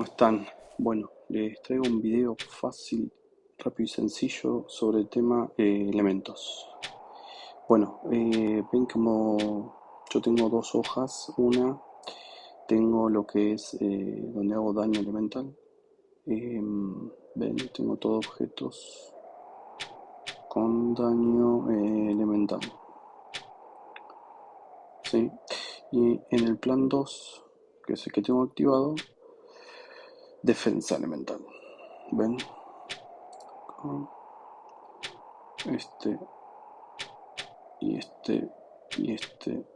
¿Cómo están? Bueno, les traigo un video fácil, rápido y sencillo sobre el tema elementos. Bueno, ven como yo tengo dos hojas. Una, tengo lo que es donde hago daño elemental. Ven, tengo todos objetos con daño elemental. ¿Sí? Y en el plan 2, que es el que tengo activado, defensa elemental. ¿Ven? Este, y este, y este,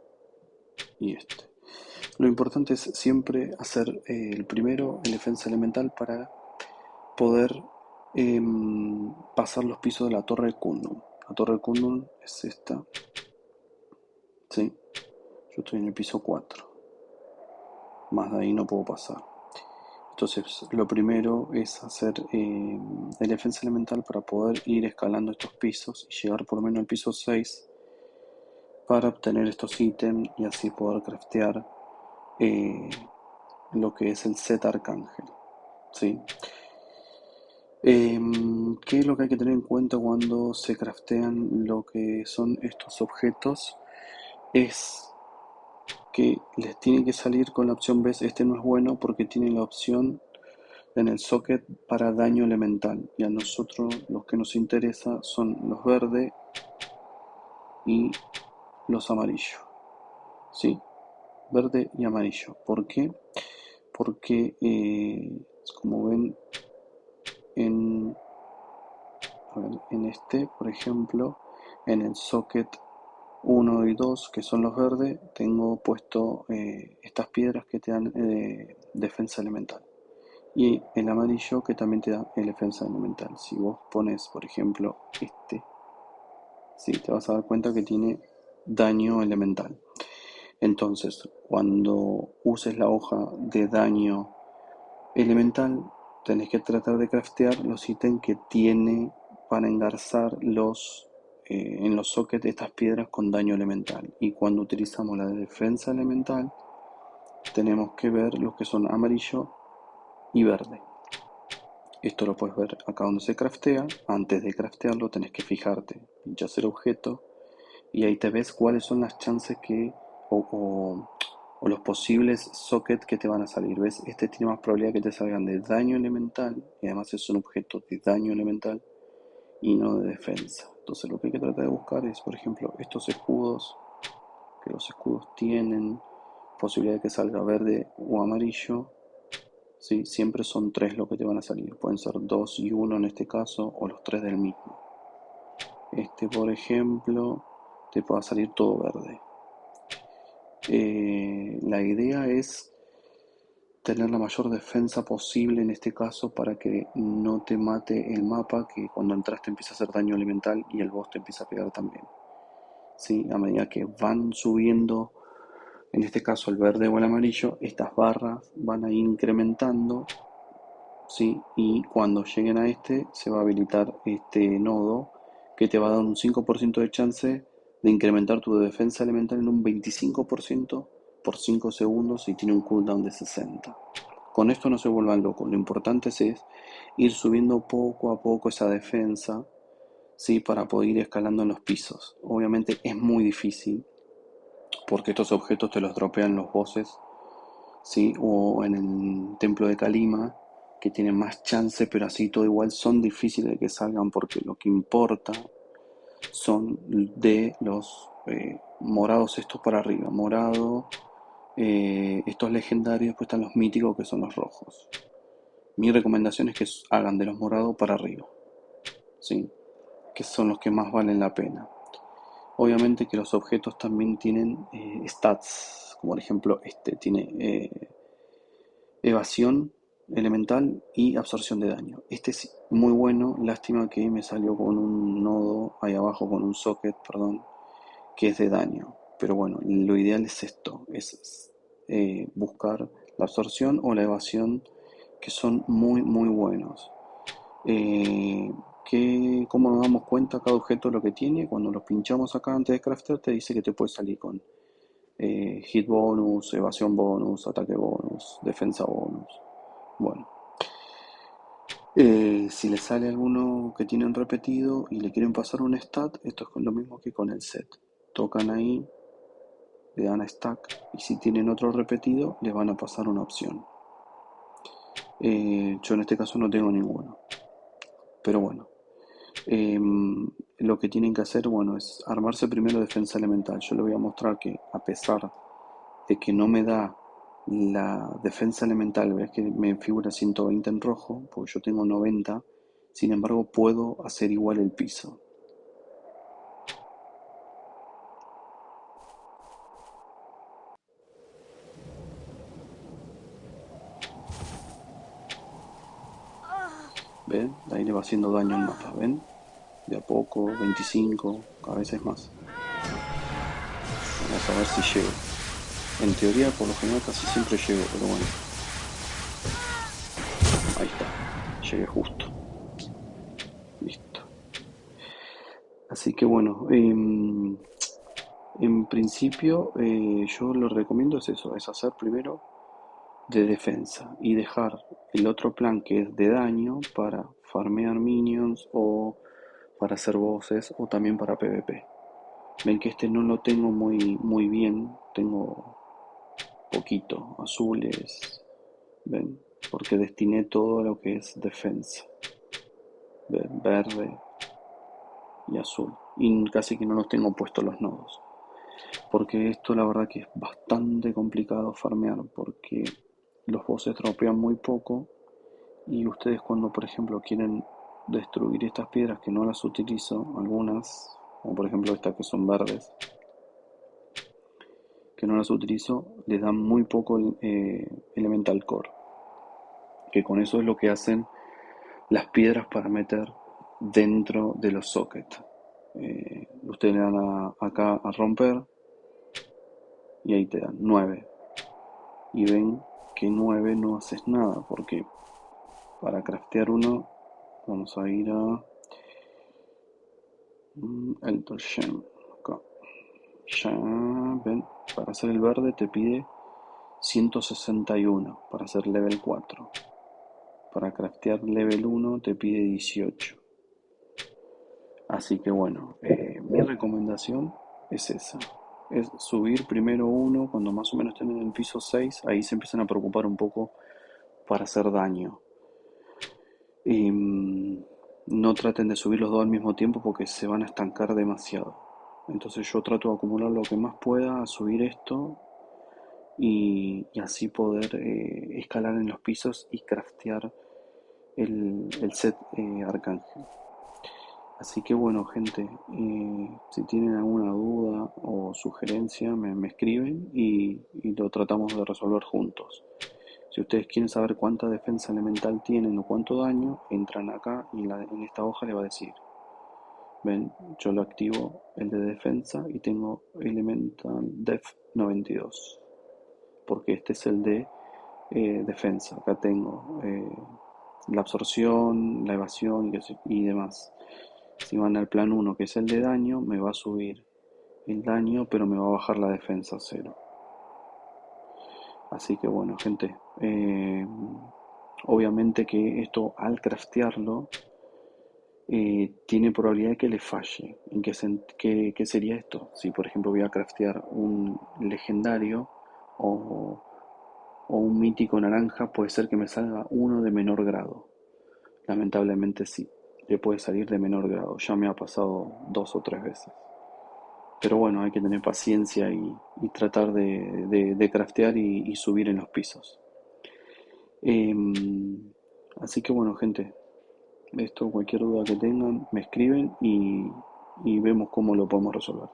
y este. Lo importante es siempre hacer el primero en defensa elemental para poder pasar los pisos de la torre de Kundun. La torre de Kundun es esta, ¿sí? Yo estoy en el piso 4, más de ahí no puedo pasar. Entonces, lo primero es hacer el defensa elemental para poder ir escalando estos pisos y llegar por lo menos al piso 6 para obtener estos ítems y así poder craftear eh, lo que es el set arcángel, ¿sí? ¿Qué es lo que hay que tener en cuenta cuando se craftean lo que son estos objetos? Es que les tiene que salir con la opción, ves, este no es bueno porque tiene la opción en el socket para daño elemental, y a nosotros los que nos interesa son los verdes y los amarillos, ¿sí? Verde y amarillo. ¿Por qué? Porque como ven en, a ver, en este, por ejemplo, en el socket 1 y 2, que son los verdes, tengo puesto estas piedras que te dan defensa elemental. Y el amarillo que también te da defensa elemental. Si vos pones, por ejemplo, este, sí, te vas a dar cuenta que tiene daño elemental. Entonces, cuando uses la hoja de daño elemental, tenés que tratar de craftear los ítems que tiene para engarzar en los sockets estas piedras con daño elemental. Y cuando utilizamos la de defensa elemental, tenemos que ver los que son amarillo y verde. Esto lo puedes ver acá donde se craftea. Antes de craftearlo tenés que fijarte, pinchas el objeto y ahí te ves cuáles son las chances o los posibles sockets que te van a salir. ¿Ves? Este tiene más probabilidad que te salgan de daño elemental, y además es un objeto de daño elemental y no de defensa. Entonces lo que hay que tratar de buscar es, por ejemplo, estos escudos, que los escudos tienen posibilidad de que salga verde o amarillo. ¿Sí? Siempre son tres lo que te van a salir. Pueden ser dos y uno en este caso, o los tres del mismo. Este, por ejemplo, te va a salir todo verde. La idea es tener la mayor defensa posible en este caso para que no te mate el mapa, que cuando entras te empieza a hacer daño elemental y el boss te empieza a pegar también. ¿Sí? A medida que van subiendo, en este caso el verde o el amarillo, estas barras van a ir incrementando, ¿sí? Y cuando lleguen a este, se va a habilitar este nodo que te va a dar un 5% de chance de incrementar tu defensa elemental en un 25% por 5 segundos, y tiene un cooldown de 60. Con esto no se vuelvan locos, lo importante es ir subiendo poco a poco esa defensa, ¿sí? Para poder ir escalando en los pisos. Obviamente es muy difícil porque estos objetos te los dropean los bosses, ¿sí? O en el templo de Kalima, que tienen más chance, pero así todo igual son difíciles de que salgan, porque lo que importa son de los morados estos para arriba. Morado, estos legendarios, después están los míticos que son los rojos. Mi recomendación es que hagan de los morados para arriba, ¿sí? Que son los que más valen la pena. Obviamente que los objetos también tienen stats, como por ejemplo este tiene evasión elemental y absorción de daño. Este es muy bueno, lástima que me salió con un nodo ahí abajo, con un socket, perdón, que es de daño. Pero bueno, lo ideal es esto, es buscar la absorción o la evasión, que son muy muy buenos. Eh, ¿Cómo nos damos cuenta cada objeto lo que tiene? Cuando los pinchamos acá antes de crafter te dice que te puede salir con hit bonus, evasión bonus, ataque bonus, defensa bonus. Bueno, si les sale alguno que tienen repetido y le quieren pasar un stat, esto es lo mismo que con el set. Tocan ahí, le dan a stack y si tienen otro repetido, les van a pasar una opción. Yo en este caso no tengo ninguno, pero bueno. Lo que tienen que hacer, bueno, es armarse primero defensa elemental. Yo les voy a mostrar que a pesar de que no me da la defensa elemental, ves que me figura 120 en rojo, porque yo tengo 90, sin embargo puedo hacer igual el piso. ¿Ven? Ahí le va haciendo daño al mapa, ¿ven? De a poco, 25, cada vez es más. Vamos a ver si llego. En teoría, por lo general, casi siempre llego, pero bueno, ahí está. Llegué justo. Listo. Así que bueno, en principio yo lo recomiendo es eso, es hacer primero de defensa y dejar el otro plan que es de daño para farmear minions o para hacer bosses o también para PvP. Ven que este no lo tengo muy bien, tengo poquito azules, ven, porque destiné todo a lo que es defensa, ven, verde y azul, y casi que no los tengo puestos los nodos. Porque esto la verdad que es bastante complicado farmear porque los bosses dropean muy poco y ustedes cuando por ejemplo quieren destruir estas piedras que no las utilizo, algunas, como por ejemplo estas que son verdes, que no las utilizo, les dan muy poco elemental core, que con eso es lo que hacen las piedras para meter dentro de los sockets. Ustedes le dan acá a romper y ahí te dan 9 y ven que 9 no haces nada porque para craftear uno vamos a ir a Elder Gem acá. Ya ven, para hacer el verde te pide 161 para hacer level 4, para craftear level 1 te pide 18. Así que bueno, mi recomendación es esa, es subir primero uno cuando más o menos estén en el piso 6, ahí se empiezan a preocupar un poco para hacer daño. Y no traten de subir los dos al mismo tiempo porque se van a estancar demasiado. Entonces yo trato de acumular lo que más pueda, a subir esto y así poder escalar en los pisos y craftear el set Arcángel. Así que bueno, gente, si tienen alguna duda o sugerencia, me escriben y lo tratamos de resolver juntos. Si ustedes quieren saber cuánta defensa elemental tienen o cuánto daño, entran acá y en esta hoja le va a decir. Ven, yo lo activo el de defensa y tengo Elemental Def 92. Porque este es el de defensa. Acá tengo la absorción, la evasión y demás. Si van al plan 1, que es el de daño, me va a subir el daño, pero me va a bajar la defensa a 0. Así que bueno, gente, obviamente que esto al craftearlo tiene probabilidad de que le falle. ¿En qué sería esto? Si por ejemplo voy a craftear un legendario o, o un mítico naranja, puede ser que me salga uno de menor grado. Lamentablemente sí, le puede salir de menor grado. Ya me ha pasado 2 o 3 veces. Pero bueno, hay que tener paciencia y tratar de craftear y subir en los pisos. Em, Así que bueno, gente, esto, cualquier duda que tengan, me escriben y vemos cómo lo podemos resolver.